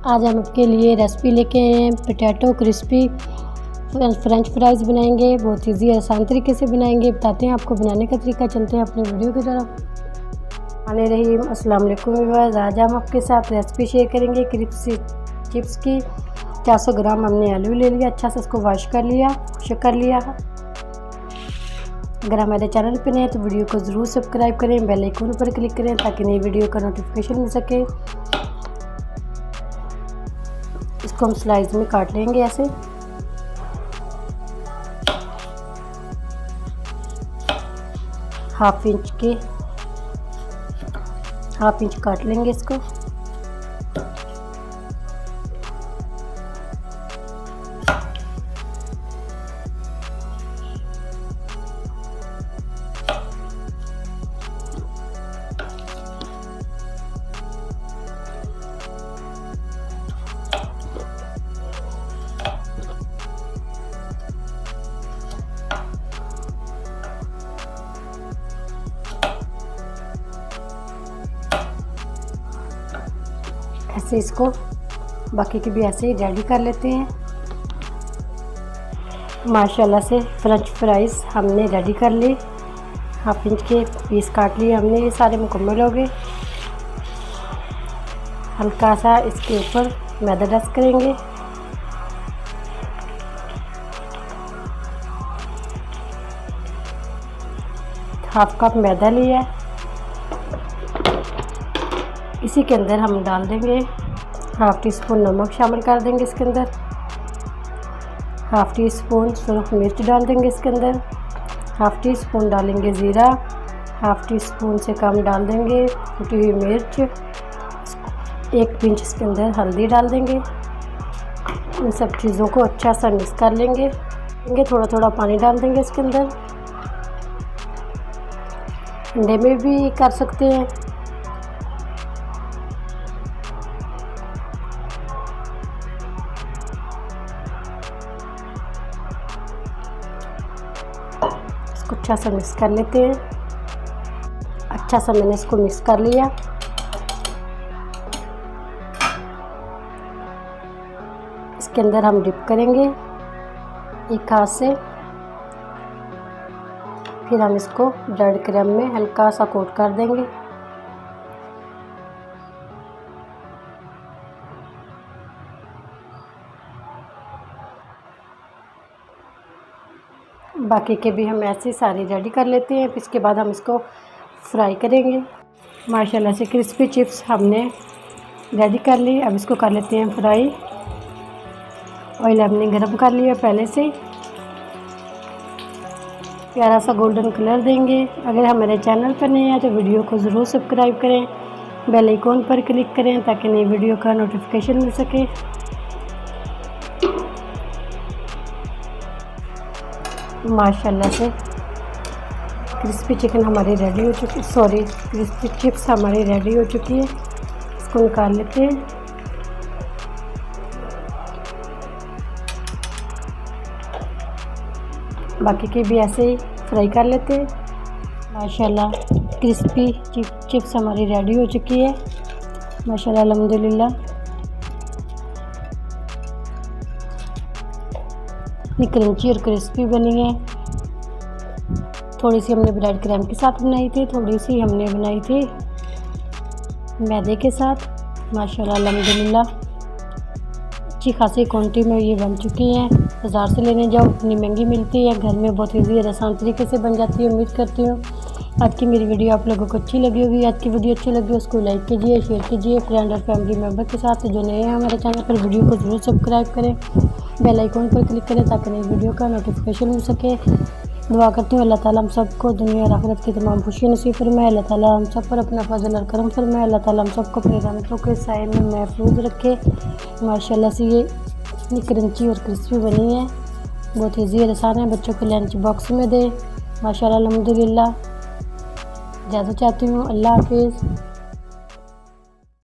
आज हम आपके लिए रेसिपी लेके आए हैं पोटैटो क्रिस्पी फ्रेंच फ्राइज़ बनाएंगे। बहुत ईजी आसान तरीके से बनाएंगे, बताते हैं आपको बनाने का तरीका। चलते हैं अपने वीडियो की तरफ। आने रही अस्सलाम वालेकुम व्यूअर्स, आज हम आपके साथ रेसिपी शेयर करेंगे क्रिस्पी चिप्स की। 400 ग्राम हमने आलू ले लिया, अच्छा से इसको वॉश कर लिया, खुश्क कर लिया। अगर हमारे चैनल पर नए हैं तो वीडियो को ज़रूर सब्सक्राइब करें, बेल आइकन पर क्लिक करें ताकि नई वीडियो का नोटिफिकेशन मिल सके। इसको हम स्लाइस में काट लेंगे ऐसे। हाफ इंच काट लेंगे इसको। ऐसे इसको बाकी के भी ऐसे ही रेडी कर लेते हैं। माशाल्लाह से फ्रेंच फ्राइज़ हमने रेडी कर ली। हाफ इंच के पीस काट लिए हमने, ये सारे मुकम्मल हो गए। हल्का सा इसके ऊपर मैदा डस्ट करेंगे। हाफ कप मैदा लिया है, इसी के अंदर हम डाल देंगे हाफ़ टी स्पून नमक शामिल कर देंगे इसके अंदर। हाफ़ टी स्पून सुरख मिर्च डाल देंगे इसके अंदर। हाफ़ टी स्पून डालेंगे ज़ीरा। हाफ़ टी स्पून से कम डाल देंगे कुटी हुई मिर्च। 1 पिंच इसके अंदर हल्दी डाल देंगे। इन सब चीज़ों को अच्छा सा मिक्स कर लेंगे। थोड़ा थोड़ा पानी डाल देंगे इसके अंदर। अंडे में भी कर सकते हैं। इसको अच्छा सा मिक्स कर लेते हैं। अच्छा सा मैंने इसको मिक्स कर लिया। इसके अंदर हम डिप करेंगे एक हाथ से, फिर हम इसको ब्रेड क्रम्ब में हल्का सा कोट कर देंगे। बाकी के भी हम ऐसे सारे रेडी कर लेते हैं। फिर इसके बाद हम इसको फ्राई करेंगे। माशाल्लाह से क्रिस्पी चिप्स हमने रेडी कर ली। अब इसको कर लेते हैं फ्राई। ऑयल हमने गरम कर लिया पहले से। प्यारा सा गोल्डन कलर देंगे। अगर हमारे चैनल पर नए हैं तो वीडियो को ज़रूर सब्सक्राइब करें, बेल आइकन पर क्लिक करें ताकि नई वीडियो का नोटिफिकेशन मिल सके। माशाल्लाह से क्रिस्पी चिकन हमारी रेडी हो चुकी, क्रिस्पी चिप्स हमारी रेडी हो चुकी है। इसको निकाल लेते हैं। बाकी के भी ऐसे ही फ्राई कर लेते हैं। माशाल्लाह क्रिस्पी चिप्स हमारी रेडी हो चुकी है। माशाल्लाह अल्हम्दुलिल्लाह इतनी क्रंची और क्रिस्पी बनी है। थोड़ी सी हमने ब्रेड क्रम्ब के साथ बनाई थी, थोड़ी सी हमने बनाई थी मैदे के साथ। माशाल्लाह अल्हम्दुलिल्लाह अच्छी खासी क्वांटिटी में ये बन चुकी हैं। बाज़ार से लेने जाओ इतनी महंगी मिलती है, घर में बहुत ईजी और आसान तरीके से बन जाती है। उम्मीद करती हूँ आज की मेरी वीडियो आप लोगों को अच्छी लगी होगी। आज की वीडियो अच्छी लगी हो उसको लाइक कीजिए, शेयर कीजिए फ्रेंड और फैमिली मेम्बर के साथ। जो नए हैं हमारे चैनल पर वीडियो को ज़रूर सब्सक्राइब करें, बेल आइकन पर क्लिक करें ताकि नई वीडियो का नोटिफिकेशन मिल सके। दुआ करती हूँ अल्लाह ताला हम सबको दुनिया और आखिरत की तमाम खुशी नसीब फरमाए। अल्लाह ताला हम सब पर अपना फजल और करम फरमाए। अल्लाह ताला हम सबको अपने रहमतों के साए में महफूज रखे। माशाल्लाह से ये इतनी क्रंची और क्रिस्पी बनी है, बहुत ईजी और आसान है। बच्चों के लंच बॉक्स में दें। माशाल्लाह अल्हम्दुलिल्लाह। इजाज़त चाहती हूँ। अल्लाह हाफिज़।